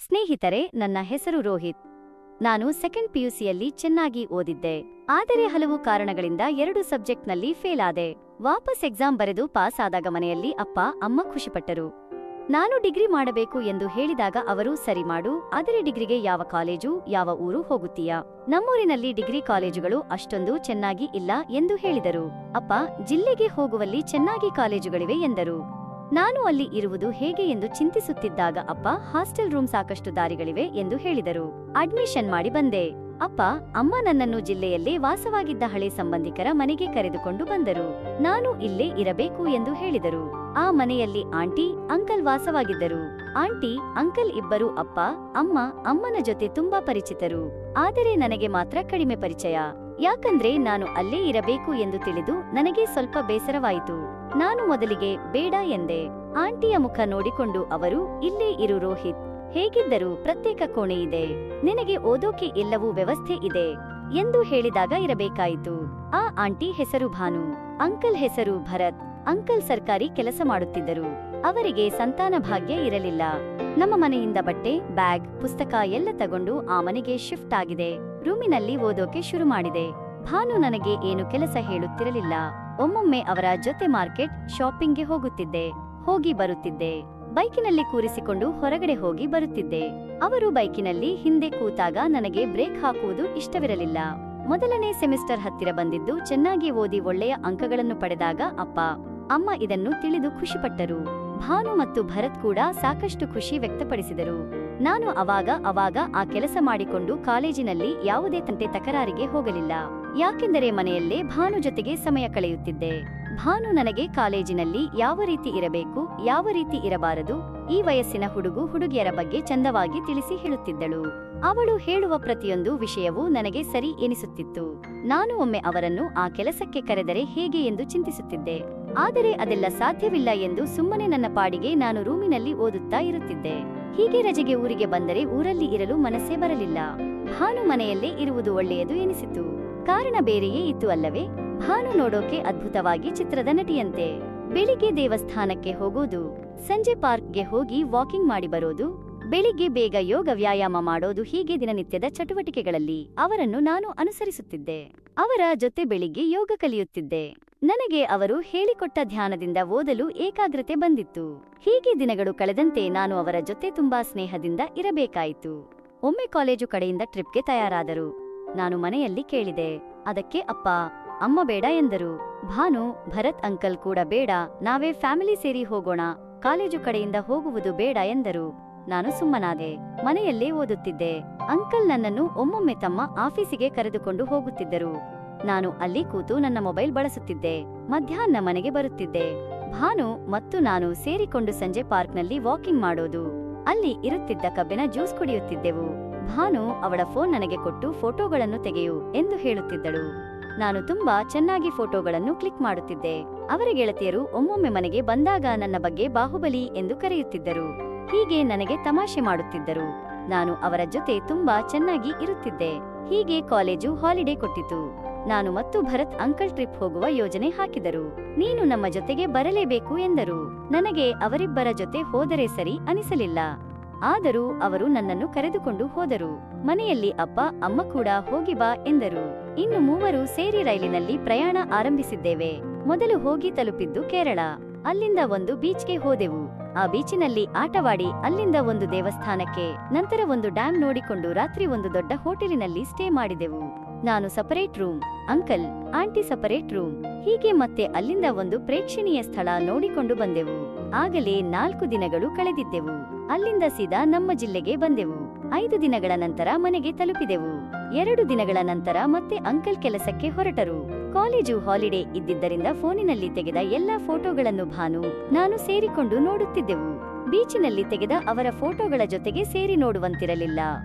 ಸ್ನೇಹಿತರೆ, ನನ್ನ ಹೆಸರು ರೋಹಿತ್. ನಾನು ಸೆಕೆಂಡ್ ಪಿಯುಸಿಯಲ್ಲಿ ಚೆನ್ನಾಗಿ ಓದಿದ್ದೆ. ಆದರೆ ಹಲವು ಕಾರಣಗಳಿಂದ 2 ಸಬ್ಜೆಕ್ಟ್ನಲ್ಲಿ ಫೇಲ್ ಆದೆ. ವಾಪಸ್ ಎಕ್ಸಾಮ್ ಬರೆದು ಪಾಸ್ ಆದಾಗ ಮನೆಯಲ್ಲಿ ಅಪ್ಪ ಅಮ್ಮ ಖುಷಿಪಟ್ಟರು. ನಾನು ಡಿಗ್ರಿ ಮಾಡಬೇಕು ಎಂದು ಹೇಳಿದಾಗ ಅವರು ಸರಿ ಮಾಡು, ಆದರೆ ಡಿಗ್ರಿಗೆ ಯಾವ ಕಾಲೇಜು, ಯಾವ ಊರು ಹೋಗುತ್ತೀಯಾ? ನಮ್ಮೂರಿನಲ್ಲಿ ಡಿಗ್ರಿ ಕಾಲೇಜುಗಳು ಅಷ್ಟೊಂದು ಚೆನ್ನಾಗಿ ಇಲ್ಲ ಎಂದು ಹೇಳಿದರು. ಅಪ್ಪ, ಜಿಲ್ಲೆಗೆ ಹೋಗುವಲ್ಲಿ ಚೆನ್ನಾಗಿ ಕಾಲೇಜುಗಳಿವೆ ಎಂದರು. ನಾನು ಅಲ್ಲಿ ಇರುವುದು ಹೇಗೆ ಎಂದು ಚಿಂತಿಸುತ್ತಿದ್ದಾಗ ಅಪ್ಪ, ಹಾಸ್ಟೆಲ್ ರೂಮ್ ಸಾಕಷ್ಟು ದಾರಿಗಳಿವೆ ಎಂದು ಹೇಳಿದರು. ಅಡ್ಮಿಷನ್ ಮಾಡಿ ಬಂದೆ. ಅಪ್ಪ ಅಮ್ಮ ನನ್ನನ್ನು ಜಿಲ್ಲೆಯಲ್ಲೇ ವಾಸವಾಗಿದ್ದ ಹಳೆ ಸಂಬಂಧಿಕರ ಮನೆಗೆ ಕರೆದುಕೊಂಡು ಬಂದರು. ನಾನು ಇಲ್ಲೇ ಇರಬೇಕು ಎಂದು ಹೇಳಿದರು. ಆ ಮನೆಯಲ್ಲಿ ಆಂಟಿ, ಅಂಕಲ್ ವಾಸವಾಗಿದ್ದರು. ಆಂಟಿ, ಅಂಕಲ್ ಇಬ್ಬರು ಅಪ್ಪ, ಅಮ್ಮ, ಅಮ್ಮನ ಜೊತೆ ತುಂಬಾ ಪರಿಚಿತರು. ಆದರೆ ನನಗೆ ಮಾತ್ರ ಕಡಿಮೆ ಪರಿಚಯ. ಯಾಕಂದ್ರೆ ನಾನು ಅಲ್ಲೇ ಇರಬೇಕು ಎಂದು ತಿಳಿದು ನನಗೆ ಸ್ವಲ್ಪ ಬೇಸರವಾಯಿತು. ನಾನು ಮೊದಲಿಗೆ ಬೇಡ ಎಂದೆ. ಆಂಟಿಯ ಮುಖ ನೋಡಿಕೊಂಡು ಅವರು, ಇಲ್ಲೇ ಇರು ರೋಹಿತ್, ಹೇಗಿದ್ದರೂ ಪ್ರತ್ಯೇಕ ಕೋಣೆ ಇದೆ, ನಿನಗೆ ಓದೋಕೆ ಎಲ್ಲವೂ ವ್ಯವಸ್ಥೆ ಇದೆ ಎಂದು ಹೇಳಿದಾಗ ಇರಬೇಕಾಯಿತು. ಆ ಆಂಟಿ ಹೆಸರು ಭಾನು, ಅಂಕಲ್ ಹೆಸರು ಭರತ್. ಅಂಕಲ್ ಸರ್ಕಾರಿ ಕೆಲಸ ಮಾಡುತ್ತಿದ್ದರು. ಅವರಿಗೆ ಸಂತಾನ ಭಾಗ್ಯ ಇರಲಿಲ್ಲ. ನಮ್ಮ ಮನೆಯಿಂದ ಬಟ್ಟೆ, ಬ್ಯಾಗ್, ಪುಸ್ತಕ ಎಲ್ಲ ತಗೊಂಡು ಆ ಮನೆಗೆ ಶಿಫ್ಟ್ ಆಗಿದೆ. ರೂಮಿನಲ್ಲಿ ಓದೋಕೆ ಶುರು ಮಾಡಿದೆ. ಭಾನು ನನಗೆ ಏನು ಕೆಲಸ ಹೇಳುತ್ತಿರಲಿಲ್ಲ. ಒಮ್ಮೊಮ್ಮೆ ಅವರ ಜೊತೆ ಮಾರ್ಕೆಟ್, ಶಾಪಿಂಗ್ಗೆ ಹೋಗುತ್ತಿದ್ದೆ. ಹೋಗಿ ಬರುತ್ತಿದ್ದೆ. ಬೈಕಿನಲ್ಲಿ ಕೂರಿಸಿಕೊಂಡು ಹೊರಗಡೆ ಹೋಗಿ ಬರುತ್ತಿದ್ದೆ. ಅವರು ಬೈಕಿನಲ್ಲಿ ಹಿಂದೆ ಕೂತಾಗ ನನಗೆ ಬ್ರೇಕ್ ಹಾಕುವುದು ಇಷ್ಟವಿರಲಿಲ್ಲ. ಮೊದಲನೇ ಸೆಮಿಸ್ಟರ್ ಹತ್ತಿರ ಬಂದಿದ್ದು ಚೆನ್ನಾಗಿ ಓದಿ ಒಳ್ಳೆಯ ಅಂಕಗಳನ್ನು ಪಡೆದಾಗ ಅಪ್ಪ ಅಮ್ಮ ಇದನ್ನು ತಿಳಿದು ಖುಷಿಪಟ್ಟರು. ಭಾನು ಮತ್ತು ಭರತ್ ಕೂಡ ಸಾಕಷ್ಟು ಖುಷಿ ವ್ಯಕ್ತಪಡಿಸಿದರು. ನಾನು ಅವಾಗ ಆ ಕೆಲಸ ಮಾಡಿಕೊಂಡು ಕಾಲೇಜಿನಲ್ಲಿ ಯಾವುದೇ ತಂಟೆ ತಕರಾರಿಗೆ ಹೋಗಲಿಲ್ಲ. ಯಾಕೆಂದರೆ ಮನೆಯಲ್ಲೇ ಭಾನು ಜೊತೆಗೆ ಸಮಯ ಕಳೆಯುತ್ತಿದ್ದೆ. ಭಾನು ನನಗೆ ಕಾಲೇಜಿನಲ್ಲಿ ಯಾವ ರೀತಿ ಇರಬೇಕು, ಯಾವ ರೀತಿ ಇರಬಾರದು, ಈ ವಯಸ್ಸಿನ ಹುಡುಗಿಯರ ಬಗ್ಗೆ ಚಂದವಾಗಿ ತಿಳಿಸಿ ಹೇಳುತ್ತಿದ್ದಳು. ಅವಳು ಹೇಳುವ ಪ್ರತಿಯೊಂದು ವಿಷಯವೂ ನನಗೆ ಸರಿ ಎನಿಸುತ್ತಿತ್ತು. ನಾನು ಒಮ್ಮೆ ಅವರನ್ನು ಆ ಕೆಲಸಕ್ಕೆ ಕರೆದರೆ ಹೇಗೆ ಎಂದು ಚಿಂತಿಸುತ್ತಿದ್ದೆ. ಆದರೆ ಅದೆಲ್ಲ ಸಾಧ್ಯವಿಲ್ಲ ಎಂದು ಸುಮ್ಮನೆ ನನ್ನ ಪಾಡಿಗೆ ನಾನು ರೂಮಿನಲ್ಲಿ ಓದುತ್ತಾ ಇರುತ್ತಿದ್ದೆ. ಹೀಗೆ ರಜೆಗೆ ಊರಿಗೆ ಬಂದರೆ ಊರಲ್ಲಿ ಇರಲು ಮನಸ್ಸೇ ಬರಲಿಲ್ಲ. ಭಾನು ಮನೆಯಲ್ಲೇ ಇರುವುದು ಒಳ್ಳೆಯದು ಎನಿಸಿತು. ಕಾರಣ ಬೇರೆಯೇ ಇತ್ತು ಅಲ್ಲವೇ? ಭಾನು ನೋಡೋಕೆ ಅದ್ಭುತವಾಗಿ ಚಿತ್ರದ ನಟಿಯಂತೆ. ಬೆಳಿಗ್ಗೆ ದೇವಸ್ಥಾನಕ್ಕೆ ಹೋಗೋದು, ಸಂಜೆ ಪಾರ್ಕ್ಗೆ ಹೋಗಿ ವಾಕಿಂಗ್ ಮಾಡಿ ಬರೋದು, ಬೆಳಿಗ್ಗೆ ಬೇಗ ಯೋಗ ವ್ಯಾಯಾಮ ಮಾಡೋದು, ಹೀಗೆ ದಿನನಿತ್ಯದ ಚಟುವಟಿಕೆಗಳಲ್ಲಿ ಅವರನ್ನು ನಾನು ಅನುಸರಿಸುತ್ತಿದ್ದೆ. ಅವರ ಜೊತೆ ಬೆಳಿಗ್ಗೆ ಯೋಗ ಕಲಿಯುತ್ತಿದ್ದೆ. ನನಗೆ ಅವರು ಹೇಳಿಕೊಟ್ಟ ಧ್ಯಾನದಿಂದ ಓದಲು ಏಕಾಗ್ರತೆ ಬಂದಿತ್ತು. ಹೀಗೆ ದಿನಗಳು ಕಳೆದಂತೆ ನಾನು ಅವರ ಜೊತೆ ತುಂಬಾ ಸ್ನೇಹದಿಂದ ಇರಬೇಕಾಯಿತು. ಒಮ್ಮೆ ಕಾಲೇಜು ಕಡೆಯಿಂದ ಟ್ರಿಪ್ಗೆ ತಯಾರಾದರು. ನಾನು ಮನೆಯಲ್ಲಿ ಕೇಳಿದೆ. ಅದಕ್ಕೆ ಅಪ್ಪ ಅಮ್ಮ ಬೇಡ ಎಂದರು. ಭಾನು, ಭರತ್ ಅಂಕಲ್ ಕೂಡ ಬೇಡ, ನಾವೇ ಫ್ಯಾಮಿಲಿ ಸೇರಿ ಹೋಗೋಣ, ಕಾಲೇಜು ಕಡೆಯಿಂದ ಹೋಗುವುದು ಬೇಡ ಎಂದರು. ನಾನು ಸುಮ್ಮನಾದೆ. ಮನೆಯಲ್ಲೇ ಓದುತ್ತಿದ್ದೆ. ಅಂಕಲ್ ನನ್ನನ್ನು ಒಮ್ಮೊಮ್ಮೆ ತಮ್ಮ ಆಫೀಸಿಗೆ ಕರೆದುಕೊಂಡು ಹೋಗುತ್ತಿದ್ದರು. ನಾನು ಅಲ್ಲಿ ಕೂತು ನನ್ನ ಮೊಬೈಲ್ ಬಳಸುತ್ತಿದ್ದೆ. ಮಧ್ಯಾಹ್ನ ಮನೆಗೆ ಬರುತ್ತಿದ್ದೆ. ಭಾನು ಮತ್ತು ನಾನು ಸೇರಿಕೊಂಡು ಸಂಜೆ ಪಾರ್ಕ್ನಲ್ಲಿ ವಾಕಿಂಗ್ ಮಾಡೋದು. ಅಲ್ಲಿ ಇರುತ್ತಿದ್ದ ಕಬ್ಬಿನ ಜ್ಯೂಸ್ ಕುಡಿಯುತ್ತಿದ್ದೆವು. ಭಾನು ಅವಳ ಫೋನ್ ನನಗೆ ಕೊಟ್ಟು ಫೋಟೋಗಳನ್ನು ತೆಗೆಯು ಎಂದು ಹೇಳುತ್ತಿದ್ದಳು. ನಾನು ತುಂಬಾ ಚೆನ್ನಾಗಿ ಫೋಟೋಗಳನ್ನು ಕ್ಲಿಕ್ ಮಾಡುತ್ತಿದ್ದೆ. ಅವರ ಗೆಳತಿಯರು ಒಮ್ಮೊಮ್ಮೆ ಮನೆಗೆ ಬಂದಾಗ ನನ್ನ ಬಗ್ಗೆ ಬಾಹುಬಲಿ ಎಂದು ಕರೆಯುತ್ತಿದ್ದರು. ಹೀಗೆ ನನಗೆ ತಮಾಷೆ ಮಾಡುತ್ತಿದ್ದರು. ನಾನು ಅವರ ಜೊತೆ ತುಂಬಾ ಚೆನ್ನಾಗಿ ಇರುತ್ತಿದ್ದೆ. ಹೀಗೆ ಕಾಲೇಜು ಹಾಲಿಡೇ ಕೊಟ್ಟಿತು. ನಾನು ಮತ್ತು ಭರತ್ ಅಂಕಲ್ ಟ್ರಿಪ್ ಹೋಗುವ ಯೋಜನೆ ಹಾಕಿದರು. ನೀನು ನಮ್ಮ ಜೊತೆಗೆ ಬರಲೇಬೇಕು ಎಂದರು. ನನಗೆ ಅವರಿಬ್ಬರ ಜೊತೆ ಹೋದರೆ ಸರಿ ಅನಿಸಲಿಲ್ಲ. ಆದರೂ ಅವರು ನನ್ನನ್ನು ಕರೆದುಕೊಂಡು ಹೋದರು. ಮನೆಯಲ್ಲಿ ಅಪ್ಪ ಅಮ್ಮ ಕೂಡ ಹೋಗಿ ಬಾ ಎಂದರು. ಇನ್ನು ಮೂವರು ಸೇರಿ ರೈಲಿನಲ್ಲಿ ಪ್ರಯಾಣ ಆರಂಭಿಸಿದ್ದೇವೆ. ಮೊದಲು ಹೋಗಿ ತಲುಪಿದ್ದು ಕೇರಳ. ಅಲ್ಲಿಂದ ಒಂದು ಬೀಚ್ಗೆ ಹೋದೆವು. ಆ ಬೀಚಿನಲ್ಲಿ ಆಟವಾಡಿ ಅಲ್ಲಿಂದ ಒಂದು ದೇವಸ್ಥಾನಕ್ಕೆ, ನಂತರ ಒಂದು ಡ್ಯಾಮ್ ನೋಡಿಕೊಂಡು ರಾತ್ರಿ ಒಂದು ದೊಡ್ಡ ಹೋಟೆಲಿನಲ್ಲಿ ಸ್ಟೇ ಮಾಡಿದೆವು. ನಾನು separate room, uncle aunty separate room. ಹೀಗೆ ಮತ್ತೆ ಅಲ್ಲಿಂದ ಒಂದು ಪ್ರೇಕ್ಷಣೀಯ ಸ್ಥಳ ನೋಡಿಕೊಂಡು ಬಂದೆವು. ಆಗಲೇ 4 ದಿನಗಳು ಕಳೆದಿದ್ದೆವು. ಅಲ್ಲಿಂದ ಸೀದಾ ನಮ್ಮ ಜಿಲ್ಲೆಗೆ ಬಂದೆವು. 5 ದಿನಗಳ ನಂತರ ಮನೆಗೆ ತಲುಪಿದೆವು. 2 ದಿನಗಳ ನಂತರ ಮತ್ತೆ ಅಂಕಲ್ ಕೆಲಸಕ್ಕೆ ಹೊರಟರು. ಕಾಲೇಜು ಹಾಲಿಡೇ ಇದ್ದಿದ್ದರಿಂದ ಫೋನಿನಲ್ಲಿ ತೆಗೆದ ಎಲ್ಲಾ ಫೋಟೋಗಳನ್ನು ಭಾನು, ನಾನು ಸೇರಿಕೊಂಡು ನೋಡುತ್ತಿದ್ದೆವು. ಬೀಚಿನಲ್ಲಿ ತೆಗೆದ ಅವರ ಫೋಟೋಗಳ ಜೊತೆಗೆ ಸೇರಿ ನೋಡುವಂತಿರಲಿಲ್ಲ.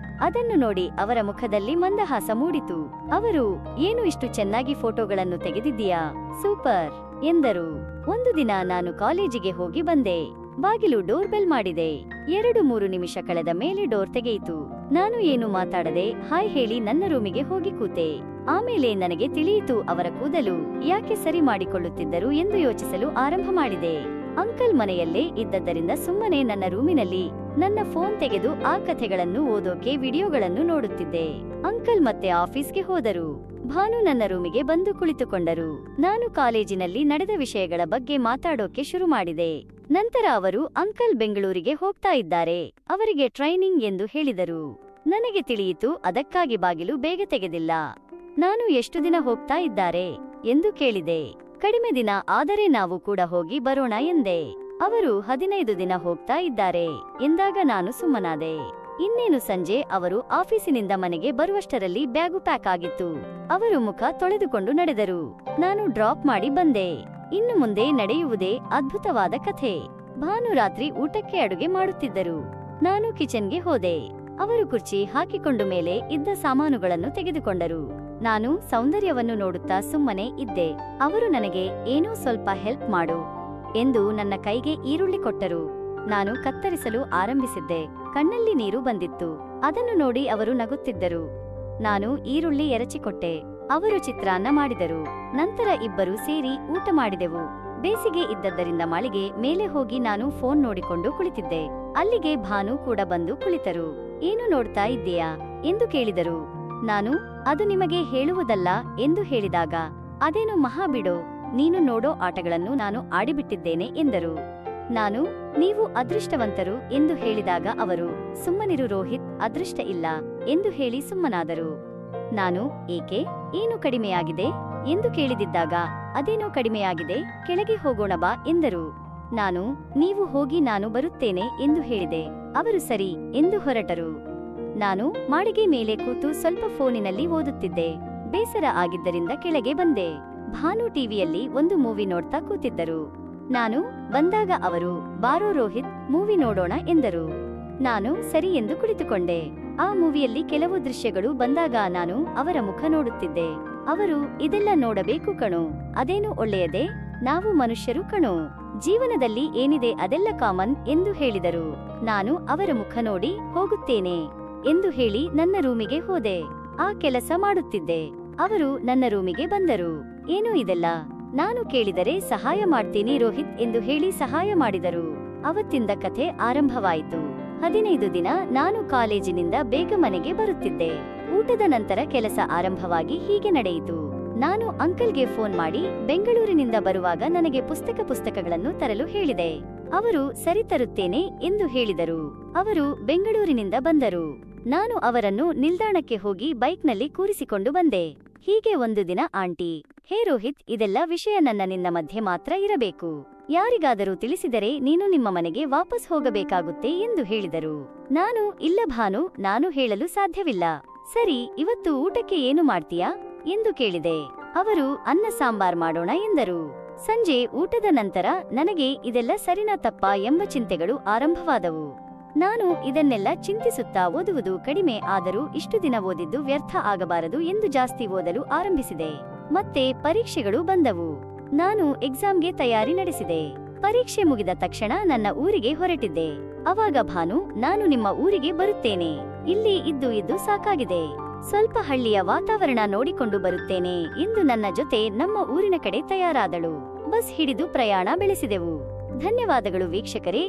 ಅದನ್ನು ನೋಡಿ ಅವರ ಮುಖದಲ್ಲಿ ಮಂದಹಾಸ ಮೂಡಿತು. ಅವರು, ಏನು ಇಷ್ಟು ಚೆನ್ನಾಗಿ ಫೋಟೋಗಳನ್ನು ತೆಗೆದಿದ್ದೀಯಾ, ಸೂಪರ್ ಎಂದರು. ಒಂದು ದಿನ ನಾನು ಕಾಲೇಜಿಗೆ ಹೋಗಿ ಬಂದೆ. ಬಾಗಿಲು ಡೋರ್ ಬೆಲ್ ಮಾಡಿದೆ. 2-3 ನಿಮಿಷ ಕಳೆದ ಮೇಲೆ ಡೋರ್ ತೆಗೆಯಿತು. ನಾನು ಏನು ಮಾತಾಡದೆ ಹಾಯ್ ಹೇಳಿ ನನ್ನ ರೂಮಿಗೆ ಹೋಗಿ ಕೂತೆ. ಆಮೇಲೆ ನನಗೆ ತಿಳಿಯಿತು ಅವರ ಕೂದಲು ಯಾಕೆ ಸರಿ ಮಾಡಿಕೊಳ್ಳುತ್ತಿದ್ದರು ಎಂದು ಯೋಚಿಸಲು ಆರಂಭ ಮಾಡಿದೆ. ಅಂಕಲ್ ಮನೆಯಲ್ಲೇ ಇದ್ದದ್ದರಿಂದ ಸುಮ್ಮನೆ ನನ್ನ ರೂಮಿನಲ್ಲಿ ನನ್ನ ಫೋನ್ ತೆಗೆದು ಆ ಕಥೆಗಳನ್ನು ಓದೋಕೆ ವಿಡಿಯೋಗಳನ್ನು ನೋಡುತ್ತಿದ್ದೆ. ಅಂಕಲ್ ಮತ್ತೆ ಆಫೀಸ್ಗೆ ಹೋದರು. ಭಾನು ನನ್ನ ರೂಮಿಗೆ ಬಂದು ಕುಳಿತುಕೊಂಡರು. ನಾನು ಕಾಲೇಜಿನಲ್ಲಿ ನಡೆದ ವಿಷಯಗಳ ಬಗ್ಗೆ ಮಾತಾಡೋಕೆ ಶುರು ಮಾಡಿದೆ. ನಂತರ ಅವರು ಅಂಕಲ್ ಬೆಂಗಳೂರಿಗೆ ಹೋಗ್ತಾ ಇದ್ದಾರೆ, ಅವರಿಗೆ ಟ್ರೈನಿಂಗ್ ಎಂದು ಹೇಳಿದರು. ನನಗೆ ತಿಳಿಯಿತು, ಅದಕ್ಕಾಗಿ ಬಾಗಿಲು ಬೇಗ ತೆಗೆದಿಲ್ಲ. ನಾನು ಎಷ್ಟು ದಿನ ಹೋಗ್ತಾ ಇದ್ದಾರೆ ಎಂದು ಕೇಳಿದೆ. ಕಡಿಮೆ ದಿನ, ಆದರೆ ನಾವು ಕೂಡ ಹೋಗಿ ಬರೋಣ ಎಂದೆ. ಅವರು 15 ದಿನ ಹೋಗ್ತಾ ಇದ್ದಾರೆ ಎಂದಾಗ ನಾನು ಸುಮ್ಮನಾದೆ. ಇನ್ನೇನು ಸಂಜೆ ಅವರು ಆಫೀಸಿನಿಂದ ಮನೆಗೆ ಬರುವಷ್ಟರಲ್ಲಿ ಬ್ಯಾಗು ಪ್ಯಾಕ್ ಆಗಿತ್ತು. ಅವರು ಮುಖ ತೊಳೆದುಕೊಂಡು ನಡೆದರು. ನಾನು ಡ್ರಾಪ್ ಮಾಡಿ ಬಂದೆ. ಇನ್ನು ಮುಂದೆ ನಡೆಯುವುದೇ ಅದ್ಭುತವಾದ ಕಥೆ. ಭಾನು ರಾತ್ರಿ ಊಟಕ್ಕೆ ಅಡುಗೆ ಮಾಡುತ್ತಿದ್ದರು. ನಾನು ಕಿಚನ್ಗೆ ಹೋದೆ. ಅವರು ಕುರ್ಚಿ ಹಾಕಿಕೊಂಡು ಮೇಲೆ ಇದ್ದ ಸಾಮಾನುಗಳನ್ನು ತೆಗೆದುಕೊಂಡರು. ನಾನು ಸೌಂದರ್ಯವನ್ನು ನೋಡುತ್ತಾ ಸುಮ್ಮನೆ ಇದ್ದೆ. ಅವರು ನನಗೆ ಏನೋ ಸ್ವಲ್ಪ ಹೆಲ್ಪ್ ಮಾಡು ಎಂದು ನನ್ನ ಕೈಗೆ ಈರುಳ್ಳಿ ಕೊಟ್ಟರು. ನಾನು ಕತ್ತರಿಸಲು ಆರಂಭಿಸಿದ್ದೆ. ಕಣ್ಣಲ್ಲಿ ನೀರು ಬಂದಿತ್ತು. ಅದನ್ನು ನೋಡಿ ಅವರು ನಗುತ್ತಿದ್ದರು. ನಾನು ಈರುಳ್ಳಿ ಎರಚಿಕೊಟ್ಟೆ. ಅವರು ಚಿತ್ರಾನ್ನ ಮಾಡಿದರು. ನಂತರ ಇಬ್ಬರು ಸೇರಿ ಊಟ ಮಾಡಿದೆವು. ಬೇಸಿಗೆ ಇದ್ದದ್ದರಿಂದ ಮಾಳಿಗೆ ಮೇಲೆ ಹೋಗಿ ನಾನು ಫೋನ್ ನೋಡಿಕೊಂಡು ಕುಳಿತಿದ್ದೆ. ಅಲ್ಲಿಗೆ ಭಾನು ಕೂಡ ಬಂದು ಕುಳಿತರು. ಏನು ನೋಡ್ತಾ ಇದ್ದೀಯಾ ಎಂದು ಕೇಳಿದರು. ನಾನು ಅದು ನಿಮಗೆ ಹೇಳುವುದಲ್ಲ ಎಂದು ಹೇಳಿದಾಗ, ಅದೇನು ಮಹಾ ಬಿಡೋ, ನೀನು ನೋಡೋ ಆಟಗಳನ್ನು ನಾನು ಆಡಿಬಿಟ್ಟಿದ್ದೇನೆ ಎಂದರು. ನಾನು ನೀವು ಅದೃಷ್ಟವಂತರು ಎಂದು ಹೇಳಿದಾಗ ಅವರು ಸುಮ್ಮನಿರು ರೋಹಿತ್, ಅದೃಷ್ಟ ಇಲ್ಲ ಎಂದು ಹೇಳಿ ಸುಮ್ಮನಾದರು. ನಾನು ಏಕೆ, ಏನು ಕಡಿಮೆಯಾಗಿದೆ ಎಂದು ಕೇಳಿದಿದ್ದಾಗ, ಅದೇನೋ ಕಡಿಮೆಯಾಗಿದೆ, ಕೆಳಗೆ ಹೋಗೋಣ ಬಾ ಎಂದರು. ನಾನು ನೀವು ಹೋಗಿ ನಾನು ಬರುತ್ತೇನೆ ಎಂದು ಹೇಳಿದೆ. ಅವರು ಸರಿ ಎಂದು ಹೊರಟರು. ನಾನು ಮಾಳಿಗೆ ಮೇಲೆ ಕೂತು ಸ್ವಲ್ಪ ಫೋನಿನಲ್ಲಿ ಓದುತ್ತಿದ್ದೆ. ಬೇಸರ ಆಗಿದ್ದರಿಂದ ಕೆಳಗೆ ಬಂದೆ. ಭಾನು ಟಿವಿಯಲ್ಲಿ ಒಂದು ಮೂವಿ ನೋಡ್ತಾ ಕೂತಿದ್ದರು. ನಾನು ಬಂದಾಗ ಅವರು ಬಾರೋ ರೋಹಿತ್, ಮೂವಿ ನೋಡೋಣ ಎಂದರು. ನಾನು ಸರಿ ಎಂದು ಕುಳಿತುಕೊಂಡೆ. ಆ ಮೂವಿಯಲ್ಲಿ ಕೆಲವು ದೃಶ್ಯಗಳು ಬಂದಾಗ ನಾನು ಅವರ ಮುಖ ನೋಡುತ್ತಿದ್ದೆ. ಅವರು ಇದೆಲ್ಲ ನೋಡಬೇಕು ಕಣೋ, ಅದೇನು ಒಳ್ಳೆಯದೇ, ನಾವು ಮನುಷ್ಯರು ಕಣೋ, ಜೀವನದಲ್ಲಿ ಏನಿದೆ ಅದೆಲ್ಲ ಕಾಮನ್ ಎಂದು ಹೇಳಿದರು. ನಾನು ಅವರ ಮುಖ ನೋಡಿ ಹೋಗುತ್ತೇನೆ ಎಂದು ಹೇಳಿ ನನ್ನ ರೂಮಿಗೆ ಹೋದೆ. ಆ ಕೆಲಸ ಮಾಡುತ್ತಿದ್ದೆ. ಅವರು ನನ್ನ ರೂಮಿಗೆ ಬಂದರು. ಏನು ಇದೆಲ್ಲ ನಾನು ಕೇಳಿದರೆ ಸಹಾಯ ಮಾಡ್ತೀನಿ ರೋಹಿತ್ ಎಂದು ಹೇಳಿ ಸಹಾಯ ಮಾಡಿದರು. ಅವತ್ತಿಂದ ಕಥೆ ಆರಂಭವಾಯಿತು. 15 ದಿನ ನಾನು ಕಾಲೇಜಿನಿಂದ ಬೇಗ ಮನೆಗೆ ಬರುತ್ತಿದ್ದೆ. ಊಟದ ನಂತರ ಕೆಲಸ ಆರಂಭವಾಗಿ ಹೀಗೆ ನಡೆಯಿತು. ನಾನು ಅಂಕಲ್ಗೆ ಫೋನ್ ಮಾಡಿ ಬೆಂಗಳೂರಿನಿಂದ ಬರುವಾಗ ನನಗೆ ಪುಸ್ತಕಗಳನ್ನು ತರಲು ಹೇಳಿದೆ. ಅವರು ಸರಿ ತರುತ್ತೇನೆ ಎಂದು ಹೇಳಿದರು. ಅವರು ಬೆಂಗಳೂರಿನಿಂದ ಬಂದರು. ನಾನು ಅವರನ್ನು ನಿಲ್ದಾಣಕ್ಕೆ ಹೋಗಿ ಬೈಕ್ನಲ್ಲಿ ಕೂರಿಸಿಕೊಂಡು ಬಂದೆ. ಹೀಗೆ ಒಂದು ದಿನ ಆಂಟಿ, ಹೇ ರೋಹಿತ್, ಇದೆಲ್ಲ ವಿಷಯ ನಿನ್ನ ಮಧ್ಯೆ ಮಾತ್ರ ಇರಬೇಕು. ಯಾರಿಗಾದರೂ ತಿಳಿಸಿದರೆ ನೀನು ನಿಮ್ಮ ಮನೆಗೆ ವಾಪಸ್ ಹೋಗಬೇಕಾಗುತ್ತೆ ಎಂದು ಹೇಳಿದರು. ನಾನು ಇಲ್ಲ ಭಾನು, ನಾನು ಹೇಳಲು ಸಾಧ್ಯವಿಲ್ಲ. ಸರಿ, ಇವತ್ತು ಊಟಕ್ಕೆ ಏನು ಮಾಡ್ತೀಯಾ ಎಂದು ಕೇಳಿದೆ. ಅವರು ಅನ್ನ ಸಾಂಬಾರ್ ಮಾಡೋಣ ಎಂದರು. ಸಂಜೆ ಊಟದ ನಂತರ ನನಗೆ ಇದೆಲ್ಲ ಸರಿನಾ ತಪ್ಪಾ ಎಂಬ ಚಿಂತೆಗಳು ಆರಂಭವಾದವು. ನಾನು ಇದನ್ನೆಲ್ಲ ಚಿಂತಿಸುತ್ತಾ ಓದುವುದು ಕಡಿಮೆ, ಆದರೂ ಇಷ್ಟು ದಿನ ಓದಿದ್ದು ವ್ಯರ್ಥ ಆಗಬಾರದು ಎಂದು ಜಾಸ್ತಿ ಓದಲು ಆರಂಭಿಸಿದೆ. ಮತ್ತೆ ಪರೀಕ್ಷೆಗಳು ಬಂದವು. ನಾನು ಎಕ್ಸಾಮ್ಗೆ ತಯಾರಿ ನಡೆಸಿದೆ. ಪರೀಕ್ಷೆ ಮುಗಿದ ತಕ್ಷಣ ನನ್ನ ಊರಿಗೆ ಹೊರಟಿದ್ದೆ. ಅವಾಗ ಭಾನು, ನಾನು ನಿಮ್ಮ ಊರಿಗೆ ಬರುತ್ತೇನೆ, ಇಲ್ಲಿ ಇದ್ದು ಸಾಕಾಗಿದೆ, ಸ್ವಲ್ಪ ಹಳ್ಳಿಯ ವಾತಾವರಣ ನೋಡಿಕೊಂಡು ಬರುತ್ತೇನೆ ಎಂದು ನನ್ನ ಜೊತೆ ನಮ್ಮ ಊರಿನ ಕಡೆ ತಯಾರಾದಳು. ಬಸ್ ಹಿಡಿದು ಪ್ರಯಾಣ ಬೆಳೆಸಿದೆವು. ಧನ್ಯವಾದಗಳು ವೀಕ್ಷಕರೇ.